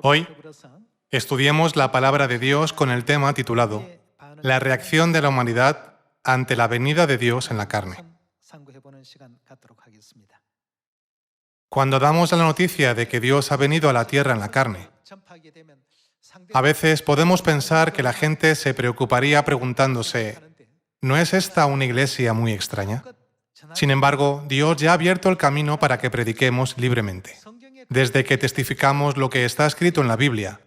Hoy estudiemos la palabra de Dios con el tema titulado La reacción de la humanidad ante la venida de Dios en la carne. Cuando damos la noticia de que Dios ha venido a la tierra en la carne, a veces podemos pensar que la gente se preocuparía preguntándose, ¿no es esta una iglesia muy extraña? Sin embargo, Dios ya ha abierto el camino para que prediquemos libremente. Desde que testificamos lo que está escrito en la Biblia,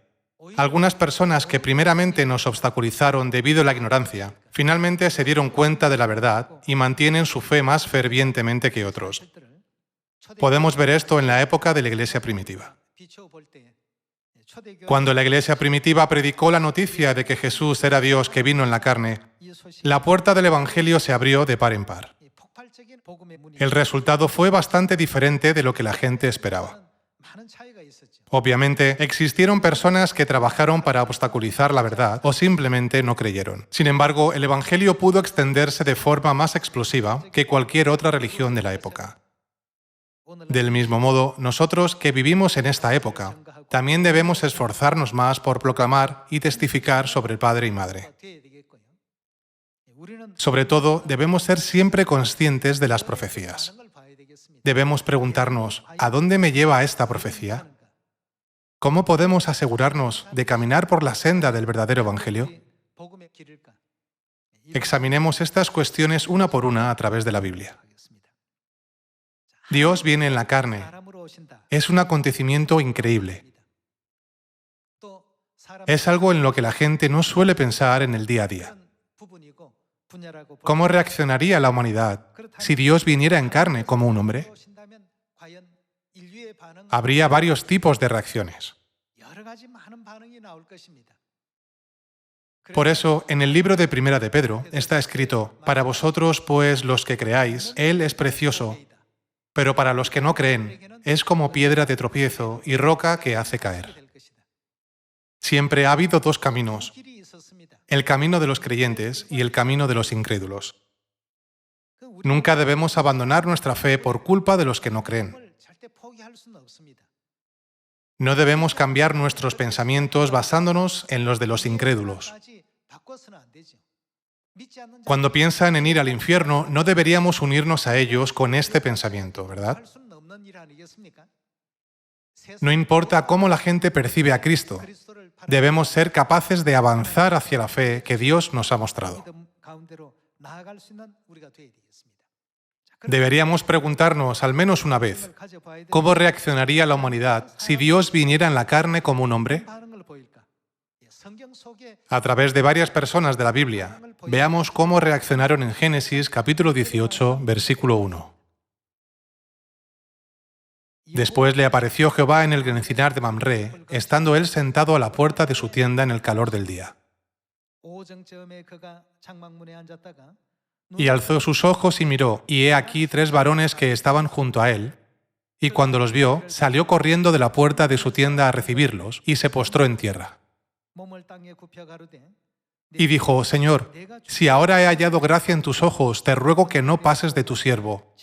algunas personas que primeramente nos obstaculizaron debido a la ignorancia, finalmente se dieron cuenta de la verdad y mantienen su fe más fervientemente que otros. Podemos ver esto en la época de la iglesia primitiva. Cuando la iglesia primitiva predicó la noticia de que Jesús era Dios que vino en la carne, la puerta del Evangelio se abrió de par en par. El resultado fue bastante diferente de lo que la gente esperaba. Obviamente, existieron personas que trabajaron para obstaculizar la verdad o simplemente no creyeron. Sin embargo, el Evangelio pudo extenderse de forma más explosiva que cualquier otra religión de la época. Del mismo modo, nosotros que vivimos en esta época, también debemos esforzarnos más por proclamar y testificar sobre el Padre y Madre. Sobre todo, debemos ser siempre conscientes de las profecías. Debemos preguntarnos, ¿a dónde me lleva esta profecía? ¿Cómo podemos asegurarnos de caminar por la senda del verdadero Evangelio? Examinemos estas cuestiones una por una a través de la Biblia. Dios viene en la carne. Es un acontecimiento increíble. Es algo en lo que la gente no suele pensar en el día a día. ¿Cómo reaccionaría la humanidad si Dios viniera en carne como un hombre? Habría varios tipos de reacciones. Por eso, en el libro de Primera de Pedro está escrito, «Para vosotros, pues, los que creáis, Él es precioso, pero para los que no creen, es como piedra de tropiezo y roca que hace caer». Siempre ha habido dos caminos, el camino de los creyentes y el camino de los incrédulos. Nunca debemos abandonar nuestra fe por culpa de los que no creen. No debemos cambiar nuestros pensamientos basándonos en los de los incrédulos. Cuando piensan en ir al infierno, no deberíamos unirnos a ellos con este pensamiento, ¿verdad? No importa cómo la gente percibe a Cristo, debemos ser capaces de avanzar hacia la fe que Dios nos ha mostrado. Deberíamos preguntarnos al menos una vez, ¿cómo reaccionaría la humanidad si Dios viniera en la carne como un hombre? A través de varias personas de la Biblia, veamos cómo reaccionaron en Génesis capítulo 18, versículo 1. Después le apareció Jehová en el encinar de Mamré, estando él sentado a la puerta de su tienda en el calor del día. Y alzó sus ojos y miró, y he aquí 3 varones que estaban junto a él, y cuando los vio, salió corriendo de la puerta de su tienda a recibirlos, y se postró en tierra. Y dijo, Señor, si ahora he hallado gracia en tus ojos, te ruego que no pases de tu siervo.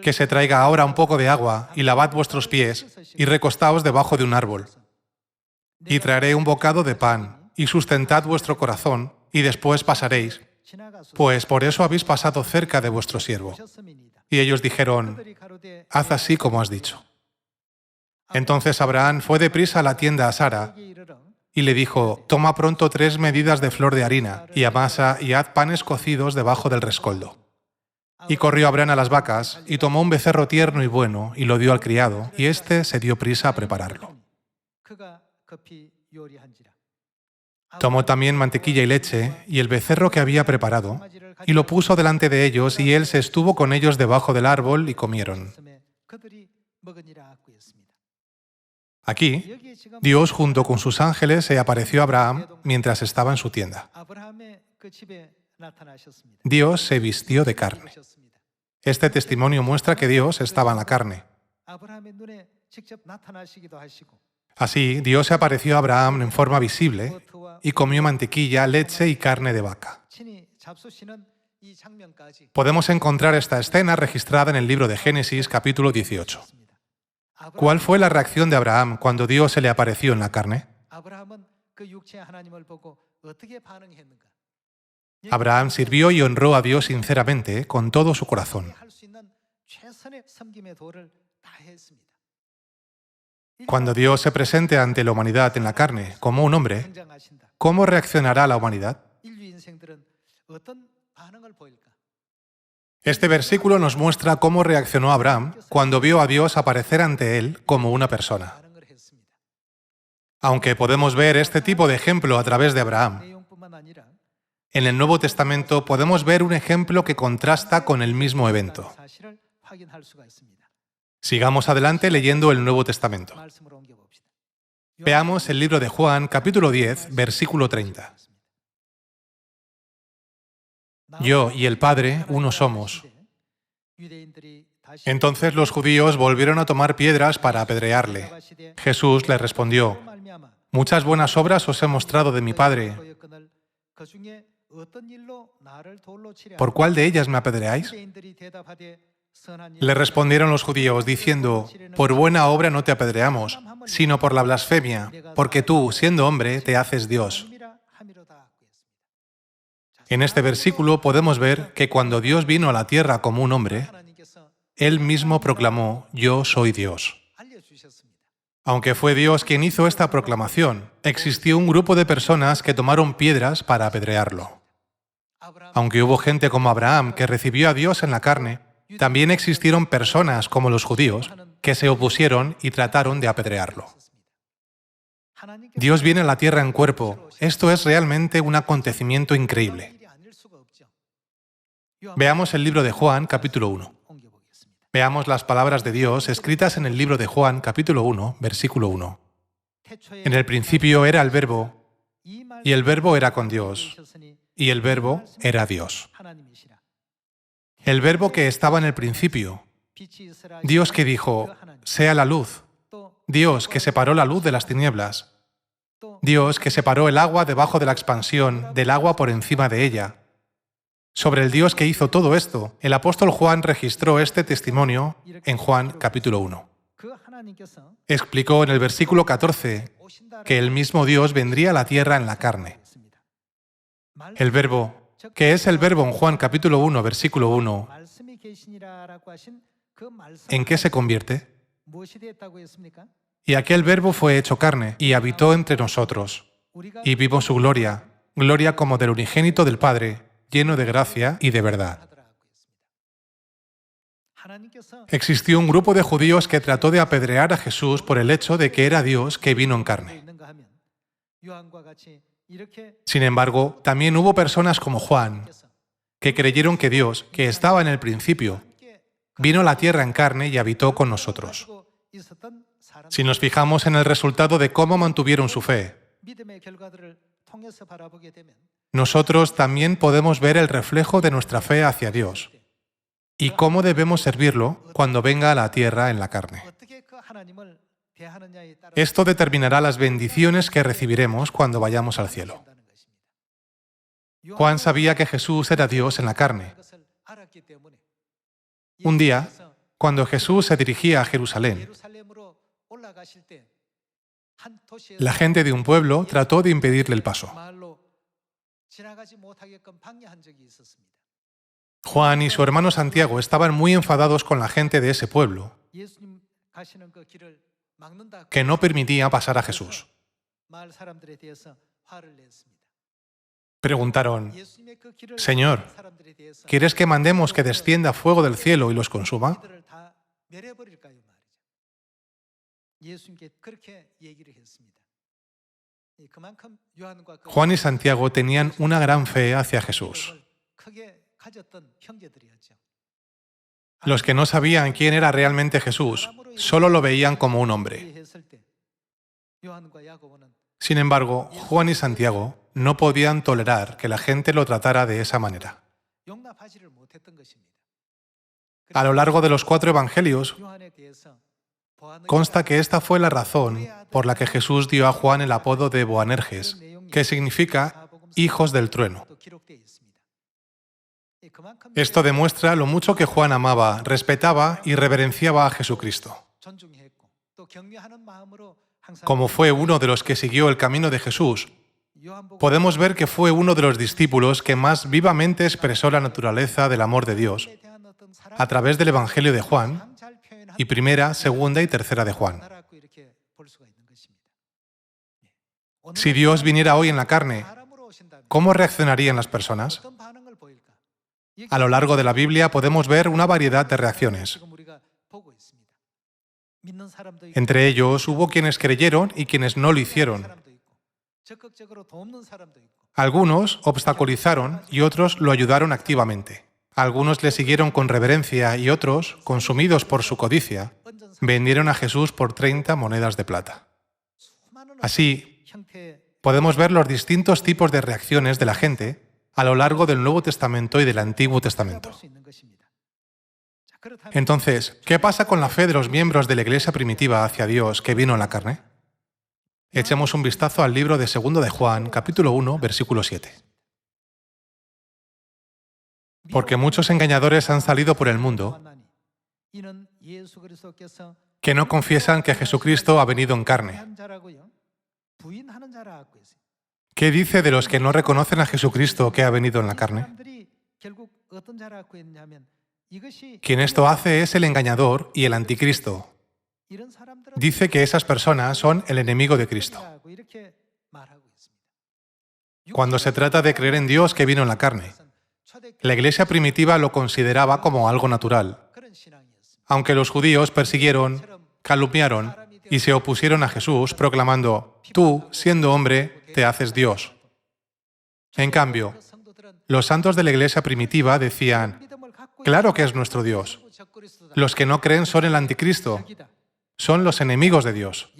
Que se traiga ahora un poco de agua, y lavad vuestros pies, y recostaos debajo de un árbol. Y traeré un bocado de pan, y sustentad vuestro corazón, y después pasaréis, pues por eso habéis pasado cerca de vuestro siervo. Y ellos dijeron, haz así como has dicho. Entonces Abraham fue deprisa a la tienda a Sara, y le dijo, toma pronto 3 medidas de flor de harina, y amasa, y haz panes cocidos debajo del rescoldo. Y corrió Abraham a las vacas, y tomó un becerro tierno y bueno, y lo dio al criado, y éste se dio prisa a prepararlo. Tomó también mantequilla y leche, y el becerro que había preparado, y lo puso delante de ellos, y él se estuvo con ellos debajo del árbol, y comieron. Aquí, Dios junto con sus ángeles se apareció a Abraham mientras estaba en su tienda. Dios se vistió de carne. Este testimonio muestra que Dios estaba en la carne. Así, Dios se apareció a Abraham en forma visible y comió mantequilla, leche y carne de vaca. Podemos encontrar esta escena registrada en el libro de Génesis, capítulo 18. ¿Cuál fue la reacción de Abraham cuando Dios se le apareció en la carne? Abraham sirvió y honró a Dios sinceramente, con todo su corazón. Cuando Dios se presente ante la humanidad en la carne como un hombre, ¿cómo reaccionará la humanidad? Este versículo nos muestra cómo reaccionó Abraham cuando vio a Dios aparecer ante él como una persona. Aunque podemos ver este tipo de ejemplo a través de Abraham, en el Nuevo Testamento podemos ver un ejemplo que contrasta con el mismo evento. Sigamos adelante leyendo el Nuevo Testamento. Veamos el libro de Juan, capítulo 10, versículo 30. Yo y el Padre uno somos. Entonces los judíos volvieron a tomar piedras para apedrearle. Jesús les respondió: muchas buenas obras os he mostrado de mi Padre. ¿Por cuál de ellas me apedreáis? Le respondieron los judíos diciendo: por buena obra no te apedreamos, sino por la blasfemia, porque tú, siendo hombre, te haces Dios. En este versículo podemos ver que cuando Dios vino a la tierra como un hombre, Él mismo proclamó: yo soy Dios. Aunque fue Dios quien hizo esta proclamación, existió un grupo de personas que tomaron piedras para apedrearlo. Aunque hubo gente como Abraham que recibió a Dios en la carne, también existieron personas como los judíos que se opusieron y trataron de apedrearlo. Dios viene a la tierra en cuerpo. Esto es realmente un acontecimiento increíble. Veamos el libro de Juan, capítulo 1. Veamos las palabras de Dios escritas en el libro de Juan, capítulo 1, versículo 1. En el principio era el Verbo, y el Verbo era con Dios, y el Verbo era Dios. El Verbo que estaba en el principio, Dios que dijo: sea la luz, Dios que separó la luz de las tinieblas, Dios que separó el agua debajo de la expansión del agua por encima de ella. Sobre el Dios que hizo todo esto, el apóstol Juan registró este testimonio en Juan capítulo 1. Explicó en el versículo 14 que el mismo Dios vendría a la tierra en la carne. El Verbo, que es el Verbo en Juan capítulo 1, versículo 1, ¿en qué se convierte? Y aquel Verbo fue hecho carne y habitó entre nosotros, y vimos su gloria, gloria como del unigénito del Padre, lleno de gracia y de verdad. Existió un grupo de judíos que trató de apedrear a Jesús por el hecho de que era Dios que vino en carne. Sin embargo, también hubo personas como Juan, que creyeron que Dios, que estaba en el principio, vino a la tierra en carne y habitó con nosotros. Si nos fijamos en el resultado de cómo mantuvieron su fe, nosotros también podemos ver el reflejo de nuestra fe hacia Dios y cómo debemos servirlo cuando venga a la tierra en la carne. Esto determinará las bendiciones que recibiremos cuando vayamos al cielo. Juan sabía que Jesús era Dios en la carne. Un día, cuando Jesús se dirigía a Jerusalén, la gente de un pueblo trató de impedirle el paso. Juan y su hermano Santiago estaban muy enfadados con la gente de ese pueblo, que no permitía pasar a Jesús. Preguntaron: Señor, ¿quieres que mandemos que descienda fuego del cielo y los consuma? Juan y Santiago tenían una gran fe hacia Jesús. Los que no sabían quién era realmente Jesús, solo lo veían como un hombre. Sin embargo, Juan y Santiago no podían tolerar que la gente lo tratara de esa manera. A lo largo de los 4 evangelios, consta que esta fue la razón por la que Jesús dio a Juan el apodo de Boanerges, que significa hijos del trueno. Esto demuestra lo mucho que Juan amaba, respetaba y reverenciaba a Jesucristo. Como fue uno de los que siguió el camino de Jesús, podemos ver que fue uno de los discípulos que más vivamente expresó la naturaleza del amor de Dios a través del Evangelio de Juan y primera, segunda y tercera de Juan. Si Dios viniera hoy en la carne, ¿cómo reaccionarían las personas? A lo largo de la Biblia podemos ver una variedad de reacciones. Entre ellos hubo quienes creyeron y quienes no lo hicieron. Algunos obstaculizaron y otros lo ayudaron activamente. Algunos le siguieron con reverencia y otros, consumidos por su codicia, vendieron a Jesús por 30 monedas de plata. Así, podemos ver los distintos tipos de reacciones de la gente a lo largo del Nuevo Testamento y del Antiguo Testamento. Entonces, ¿qué pasa con la fe de los miembros de la Iglesia primitiva hacia Dios que vino en la carne? Echemos un vistazo al libro de 2 de Juan, capítulo 1, versículo 7. Porque muchos engañadores han salido por el mundo que no confiesan que Jesucristo ha venido en carne. ¿Qué dice de los que no reconocen a Jesucristo que ha venido en la carne? Quien esto hace es el engañador y el anticristo. Dice que esas personas son el enemigo de Cristo. Cuando se trata de creer en Dios que vino en la carne, la Iglesia primitiva lo consideraba como algo natural, aunque los judíos persiguieron, calumniaron y se opusieron a Jesús proclamando: tú, siendo hombre, te haces Dios. En cambio, los santos de la Iglesia primitiva decían: claro que es nuestro Dios. Los que no creen son el anticristo, son los enemigos de Dios.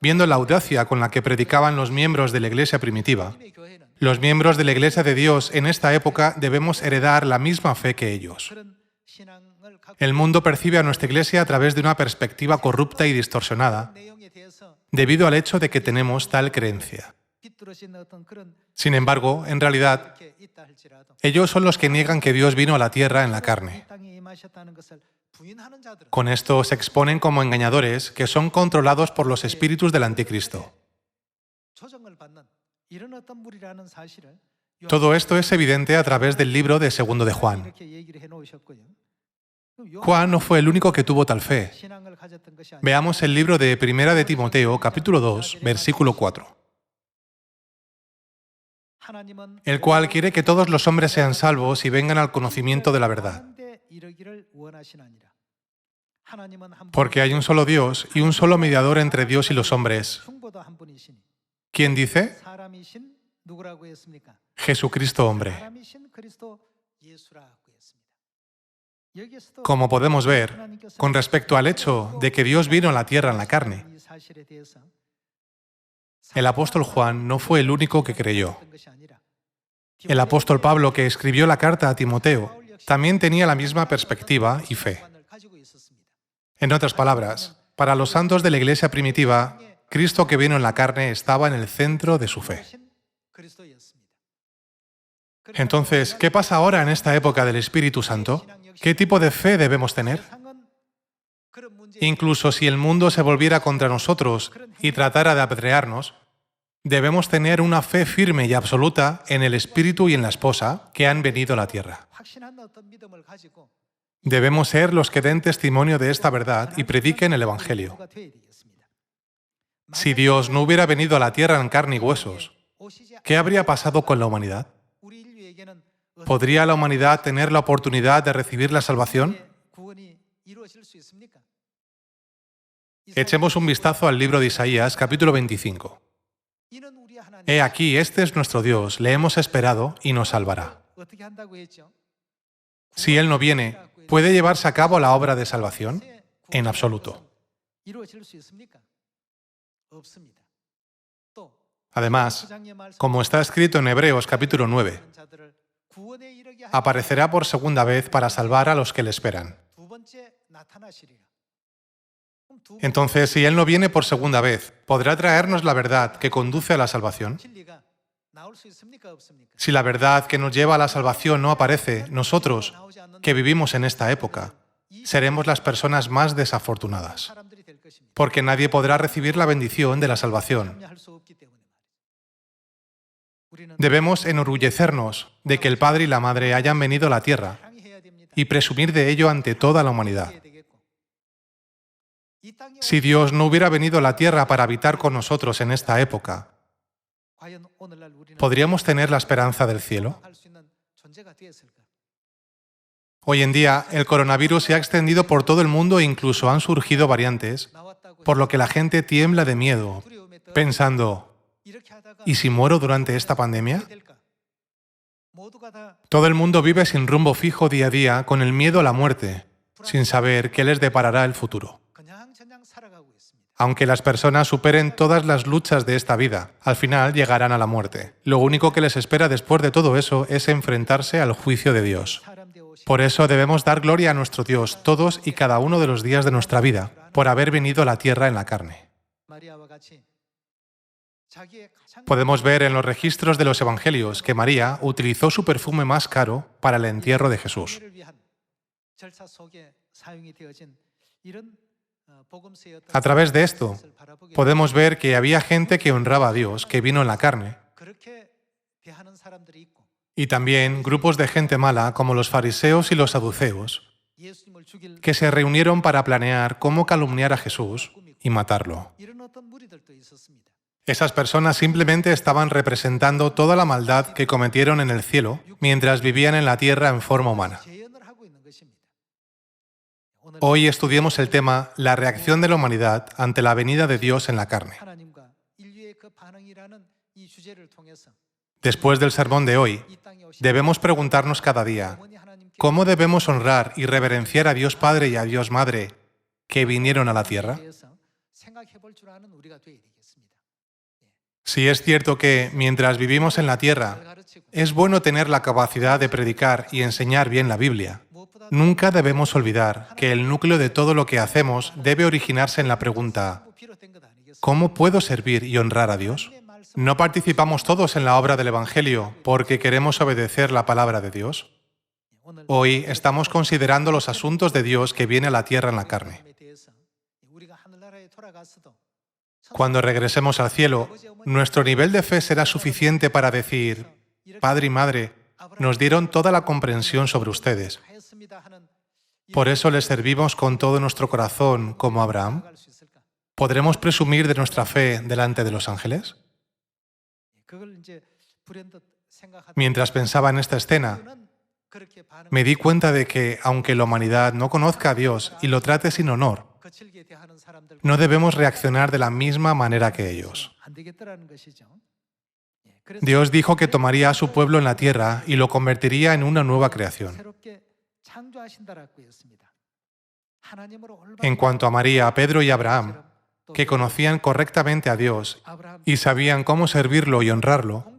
Viendo la audacia con la que predicaban los miembros de la Iglesia primitiva, los miembros de la Iglesia de Dios en esta época debemos heredar la misma fe que ellos. El mundo percibe a nuestra Iglesia a través de una perspectiva corrupta y distorsionada, debido al hecho de que tenemos tal creencia. Sin embargo, en realidad, ellos son los que niegan que Dios vino a la tierra en la carne. Con esto se exponen como engañadores que son controlados por los espíritus del anticristo. Todo esto es evidente a través del libro de 2 de Juan. Juan no fue el único que tuvo tal fe. Veamos el libro de Primera de Timoteo, capítulo 2, versículo 4. El cual quiere que todos los hombres sean salvos y vengan al conocimiento de la verdad. Porque hay un solo Dios y un solo mediador entre Dios y los hombres. ¿Quién dice? Jesucristo hombre. Como podemos ver, con respecto al hecho de que Dios vino a la tierra en la carne, el apóstol Juan no fue el único que creyó. El apóstol Pablo, que escribió la carta a Timoteo, también tenía la misma perspectiva y fe. En otras palabras, para los santos de la Iglesia primitiva, Cristo que vino en la carne estaba en el centro de su fe. Entonces, ¿qué pasa ahora en esta época del Espíritu Santo? ¿Qué tipo de fe debemos tener? Incluso si el mundo se volviera contra nosotros y tratara de apedrearnos, debemos tener una fe firme y absoluta en el Espíritu y en la Esposa que han venido a la tierra. Debemos ser los que den testimonio de esta verdad y prediquen el Evangelio. Si Dios no hubiera venido a la tierra en carne y huesos, ¿qué habría pasado con la humanidad? ¿Podría la humanidad tener la oportunidad de recibir la salvación? Echemos un vistazo al libro de Isaías, capítulo 25. He aquí, este es nuestro Dios, le hemos esperado y nos salvará. Si Él no viene, ¿puede llevarse a cabo la obra de salvación? En absoluto. Además, como está escrito en Hebreos capítulo 9, aparecerá por segunda vez para salvar a los que le esperan. Entonces, si Él no viene por segunda vez, ¿podrá traernos la verdad que conduce a la salvación? Si la verdad que nos lleva a la salvación no aparece, nosotros, que vivimos en esta época, seremos las personas más desafortunadas. porque nadie podrá recibir la bendición de la salvación. Debemos enorgullecernos de que el Padre y la Madre hayan venido a la tierra y presumir de ello ante toda la humanidad. Si Dios no hubiera venido a la tierra para habitar con nosotros en esta época, ¿podríamos tener la esperanza del cielo? Hoy en día, el coronavirus se ha extendido por todo el mundo e incluso han surgido variantes, por lo que la gente tiembla de miedo, pensando, ¿y si muero durante esta pandemia? Todo el mundo vive sin rumbo fijo día a día, con el miedo a la muerte, sin saber qué les deparará el futuro. Aunque las personas superen todas las luchas de esta vida, al final llegarán a la muerte. Lo único que les espera después de todo eso es enfrentarse al juicio de Dios. Por eso debemos dar gloria a nuestro Dios todos y cada uno de los días de nuestra vida, por haber venido a la tierra en la carne. Podemos ver en los registros de los evangelios que María utilizó su perfume más caro para el entierro de Jesús. A través de esto, podemos ver que había gente que honraba a Dios, que vino en la carne, y también grupos de gente mala, como los fariseos y los saduceos, que se reunieron para planear cómo calumniar a Jesús y matarlo. Esas personas simplemente estaban representando toda la maldad que cometieron en el cielo mientras vivían en la tierra en forma humana. Hoy estudiemos el tema la reacción de la humanidad ante la venida de Dios en la carne. Después del sermón de hoy, debemos preguntarnos cada día, ¿cómo debemos honrar y reverenciar a Dios Padre y a Dios Madre que vinieron a la tierra? Si es cierto que, mientras vivimos en la tierra, es bueno tener la capacidad de predicar y enseñar bien la Biblia, nunca debemos olvidar que el núcleo de todo lo que hacemos debe originarse en la pregunta, ¿cómo puedo servir y honrar a Dios? ¿No participamos todos en la obra del Evangelio porque queremos obedecer la palabra de Dios? Hoy estamos considerando los asuntos de Dios que viene a la tierra en la carne. Cuando regresemos al cielo, nuestro nivel de fe será suficiente para decir, Padre y Madre, nos dieron toda la comprensión sobre ustedes. Por eso les servimos con todo nuestro corazón, como Abraham. ¿Podremos presumir de nuestra fe delante de los ángeles? Mientras pensaba en esta escena, me di cuenta de que, aunque la humanidad no conozca a Dios y lo trate sin honor, no debemos reaccionar de la misma manera que ellos. Dios dijo que tomaría a su pueblo en la tierra y lo convertiría en una nueva creación. En cuanto a María, Pedro y Abraham, que conocían correctamente a Dios y sabían cómo servirlo y honrarlo,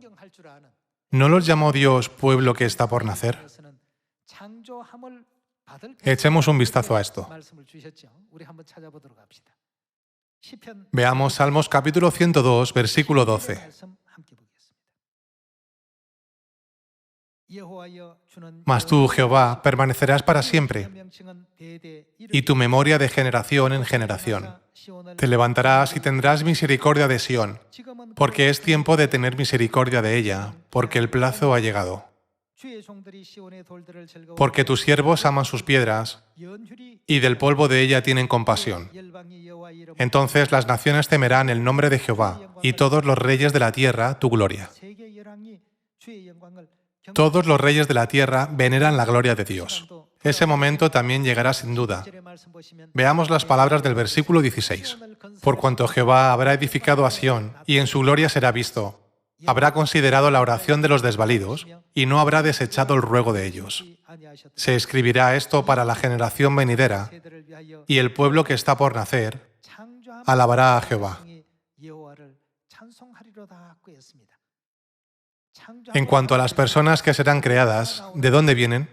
¿no los llamó Dios pueblo que está por nacer? Echemos un vistazo a esto. Veamos Salmos capítulo 102, versículo 12. Mas tú, Jehová, permanecerás para siempre, y tu memoria de generación en generación. Te levantarás y tendrás misericordia de Sión, porque es tiempo de tener misericordia de ella, porque el plazo ha llegado. Porque tus siervos aman sus piedras, y del polvo de ella tienen compasión. Entonces las naciones temerán el nombre de Jehová, y todos los reyes de la tierra tu gloria. Todos los reyes de la tierra veneran la gloria de Dios. Ese momento también llegará sin duda. Veamos las palabras del versículo 16. Por cuanto Jehová habrá edificado a Sión, y en su gloria será visto, habrá considerado la oración de los desvalidos, y no habrá desechado el ruego de ellos. Se escribirá esto para la generación venidera, y el pueblo que está por nacer alabará a Jehová. En cuanto a las personas que serán creadas, ¿de dónde vienen?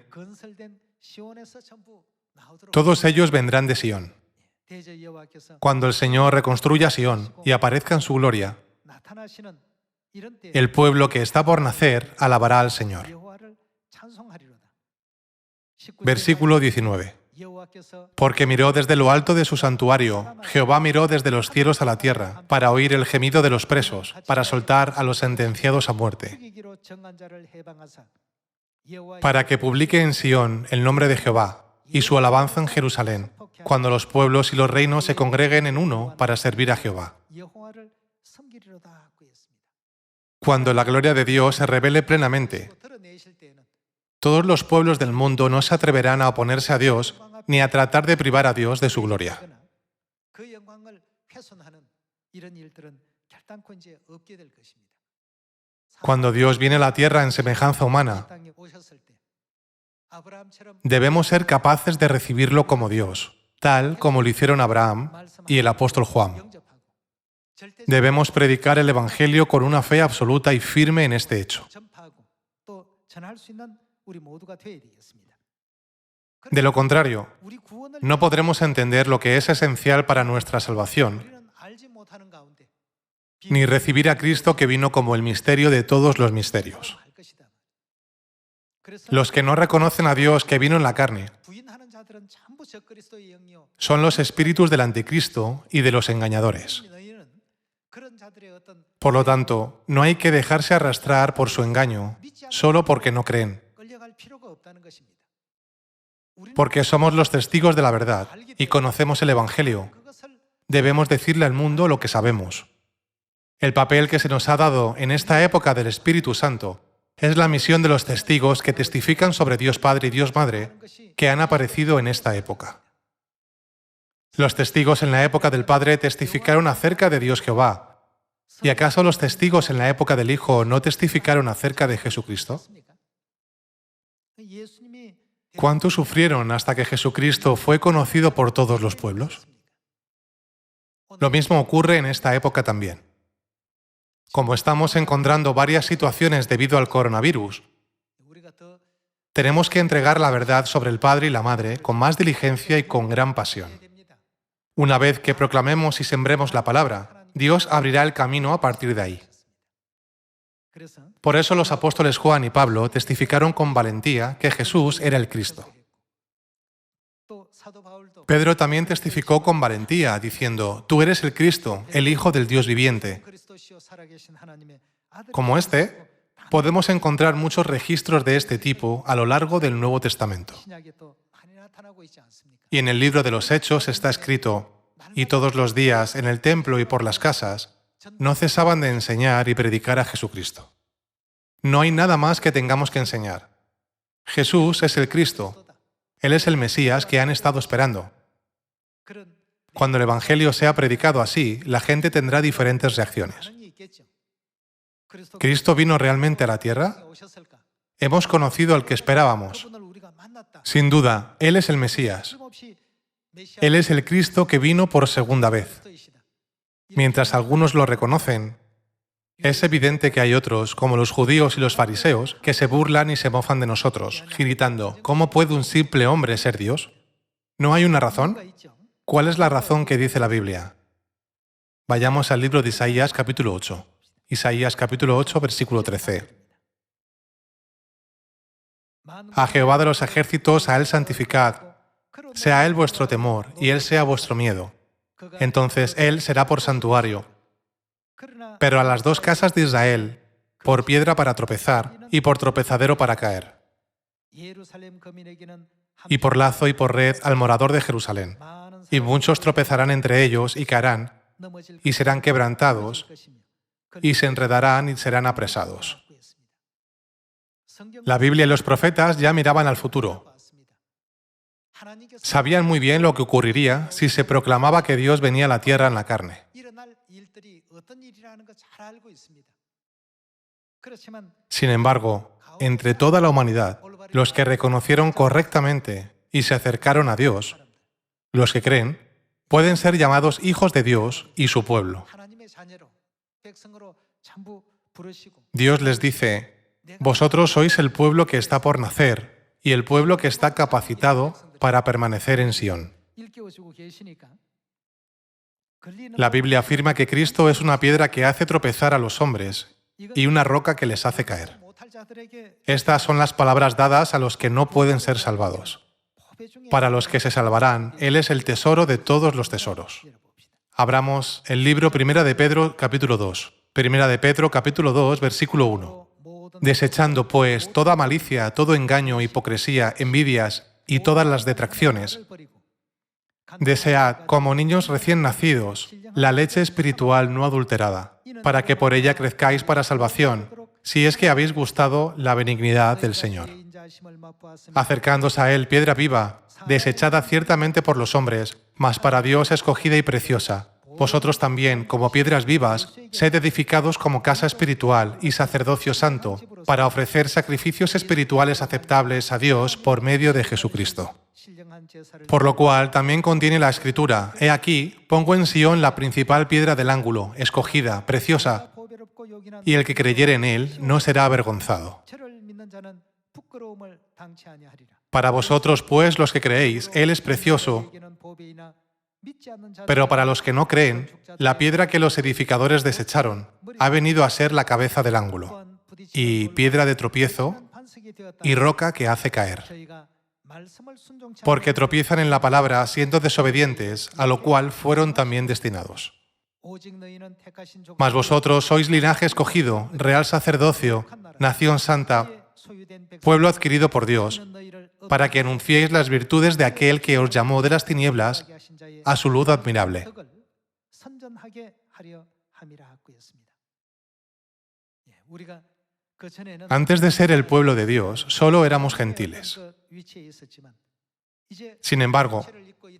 Todos ellos vendrán de Sión. Cuando el Señor reconstruya Sión y aparezca en su gloria, el pueblo que está por nacer alabará al Señor. Versículo 19. Porque miró desde lo alto de su santuario, Jehová miró desde los cielos a la tierra, para oír el gemido de los presos, para soltar a los sentenciados a muerte, para que publique en Sión el nombre de Jehová y su alabanza en Jerusalén, cuando los pueblos y los reinos se congreguen en uno para servir a Jehová. Cuando la gloria de Dios se revele plenamente, todos los pueblos del mundo no se atreverán a oponerse a Dios ni a tratar de privar a Dios de su gloria. Cuando Dios viene a la tierra en semejanza humana, debemos ser capaces de recibirlo como Dios, tal como lo hicieron Abraham y el apóstol Juan. Debemos predicar el Evangelio con una fe absoluta y firme en este hecho. De lo contrario, no podremos entender lo que es esencial para nuestra salvación, ni recibir a Cristo que vino como el misterio de todos los misterios. Los que no reconocen a Dios que vino en la carne son los espíritus del anticristo y de los engañadores. Por lo tanto, no hay que dejarse arrastrar por su engaño solo porque no creen. Porque somos los testigos de la verdad y conocemos el Evangelio, debemos decirle al mundo lo que sabemos. El papel que se nos ha dado en esta época del Espíritu Santo es la misión de los testigos que testifican sobre Dios Padre y Dios Madre que han aparecido en esta época. Los testigos en la época del Padre testificaron acerca de Dios Jehová. ¿Y acaso los testigos en la época del Hijo no testificaron acerca de Jesucristo? ¿Cuánto sufrieron hasta que Jesucristo fue conocido por todos los pueblos? Lo mismo ocurre en esta época también. Como estamos encontrando varias situaciones debido al coronavirus, tenemos que entregar la verdad sobre el Padre y la Madre con más diligencia y con gran pasión. Una vez que proclamemos y sembremos la palabra, Dios abrirá el camino a partir de ahí. Por eso los apóstoles Juan y Pablo testificaron con valentía que Jesús era el Cristo. Pedro también testificó con valentía, diciendo, «Tú eres el Cristo, el Hijo del Dios viviente». Como este, podemos encontrar muchos registros de este tipo a lo largo del Nuevo Testamento. Y en el libro de los Hechos está escrito, «Y todos los días, en el templo y por las casas, no cesaban de enseñar y predicar a Jesucristo». No hay nada más que tengamos que enseñar. Jesús es el Cristo. Él es el Mesías que han estado esperando. Cuando el Evangelio sea predicado así, la gente tendrá diferentes reacciones. ¿Cristo vino realmente a la tierra? Hemos conocido al que esperábamos. Sin duda, Él es el Mesías. Él es el Cristo que vino por segunda vez. Mientras algunos lo reconocen, es evidente que hay otros, como los judíos y los fariseos, que se burlan y se mofan de nosotros, gritando, ¿cómo puede un simple hombre ser Dios? ¿No hay una razón? ¿Cuál es la razón que dice la Biblia? Vayamos al libro de Isaías capítulo 8. Isaías capítulo 8, versículo 13. A Jehová de los ejércitos, a Él santificad. Sea Él vuestro temor, y Él sea vuestro miedo. Entonces Él será por santuario. Pero a las dos casas de Israel, por piedra para tropezar y por tropezadero para caer. Y por lazo y por red al morador de Jerusalén. Y muchos tropezarán entre ellos y caerán, y serán quebrantados, y se enredarán y serán apresados. La Biblia y los profetas ya miraban al futuro. Sabían muy bien lo que ocurriría si se proclamaba que Dios venía a la tierra en la carne. Sin embargo, entre toda la humanidad, los que reconocieron correctamente y se acercaron a Dios, los que creen, pueden ser llamados hijos de Dios y su pueblo. Dios les dice, vosotros sois el pueblo que está por nacer y el pueblo que está capacitado para permanecer en Sión. La Biblia afirma que Cristo es una piedra que hace tropezar a los hombres y una roca que les hace caer. Estas son las palabras dadas a los que no pueden ser salvados. Para los que se salvarán, Él es el tesoro de todos los tesoros. Abramos el libro Primera de Pedro, capítulo 2. Primera de Pedro, capítulo 2, versículo 1. Desechando, pues, toda malicia, todo engaño, hipocresía, envidias y todas las detracciones, desead, como niños recién nacidos, la leche espiritual no adulterada, para que por ella crezcáis para salvación, si es que habéis gustado la benignidad del Señor. Acercándoos a Él, piedra viva, desechada ciertamente por los hombres, mas para Dios escogida y preciosa. Vosotros también, como piedras vivas, sed edificados como casa espiritual y sacerdocio santo, para ofrecer sacrificios espirituales aceptables a Dios por medio de Jesucristo. Por lo cual también contiene la Escritura: He aquí, pongo en Sión la principal piedra del ángulo, escogida, preciosa, y el que creyere en Él no será avergonzado. Para vosotros, pues, los que creéis, Él es precioso, pero para los que no creen, la piedra que los edificadores desecharon ha venido a ser la cabeza del ángulo, y piedra de tropiezo, y roca que hace caer. Porque tropiezan en la palabra siendo desobedientes, a lo cual fueron también destinados. Mas vosotros sois linaje escogido, real sacerdocio, nación santa, pueblo adquirido por Dios, para que anunciéis las virtudes de aquel que os llamó de las tinieblas a su luz admirable. Antes de ser el pueblo de Dios, solo éramos gentiles. Sin embargo,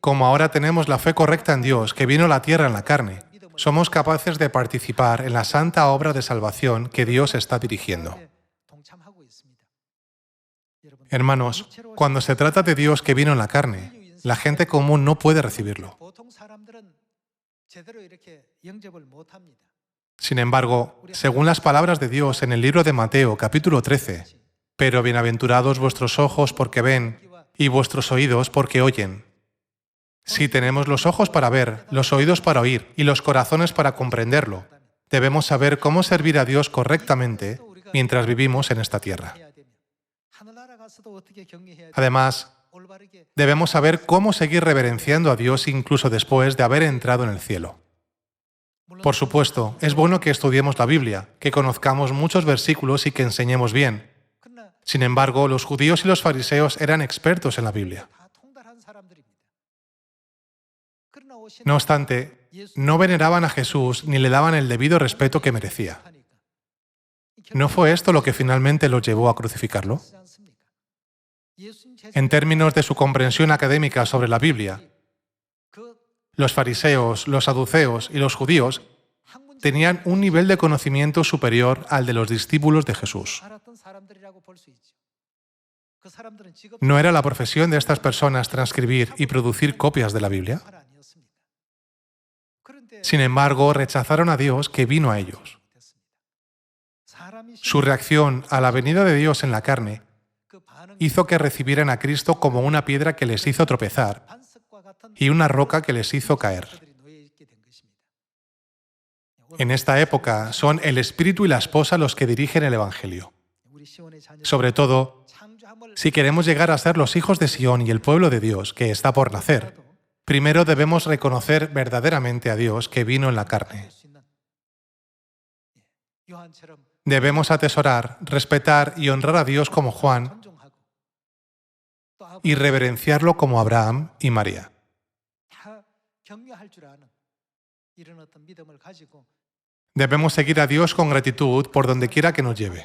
como ahora tenemos la fe correcta en Dios, que vino a la tierra en la carne, somos capaces de participar en la santa obra de salvación que Dios está dirigiendo. Hermanos, cuando se trata de Dios que vino en la carne, la gente común no puede recibirlo. Sin embargo, según las palabras de Dios en el libro de Mateo, capítulo 13, pero bienaventurados vuestros ojos porque ven y vuestros oídos porque oyen. Si tenemos los ojos para ver, los oídos para oír y los corazones para comprenderlo, debemos saber cómo servir a Dios correctamente mientras vivimos en esta tierra. Además, debemos saber cómo seguir reverenciando a Dios incluso después de haber entrado en el cielo. Por supuesto, es bueno que estudiemos la Biblia, que conozcamos muchos versículos y que enseñemos bien. Sin embargo, los judíos y los fariseos eran expertos en la Biblia. No obstante, no veneraban a Jesús ni le daban el debido respeto que merecía. ¿No fue esto lo que finalmente los llevó a crucificarlo? En términos de su comprensión académica sobre la Biblia, los fariseos, los saduceos y los judíos tenían un nivel de conocimiento superior al de los discípulos de Jesús. ¿No era la profesión de estas personas transcribir y producir copias de la Biblia? Sin embargo, rechazaron a Dios que vino a ellos. Su reacción a la venida de Dios en la carne hizo que recibieran a Cristo como una piedra que les hizo tropezar y una roca que les hizo caer. En esta época son el Espíritu y la Esposa los que dirigen el Evangelio. Sobre todo, si queremos llegar a ser los hijos de Sión y el pueblo de Dios que está por nacer, primero debemos reconocer verdaderamente a Dios que vino en la carne. Debemos atesorar, respetar y honrar a Dios como Juan y reverenciarlo como Abraham y María. Debemos seguir a Dios con gratitud por donde quiera que nos lleve,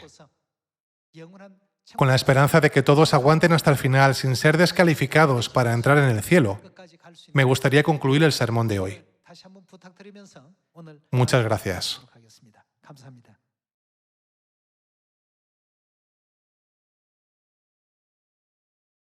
con la esperanza de que todos aguanten hasta el final sin ser descalificados para entrar en el cielo. Me gustaría concluir el sermón de hoy. Muchas gracias.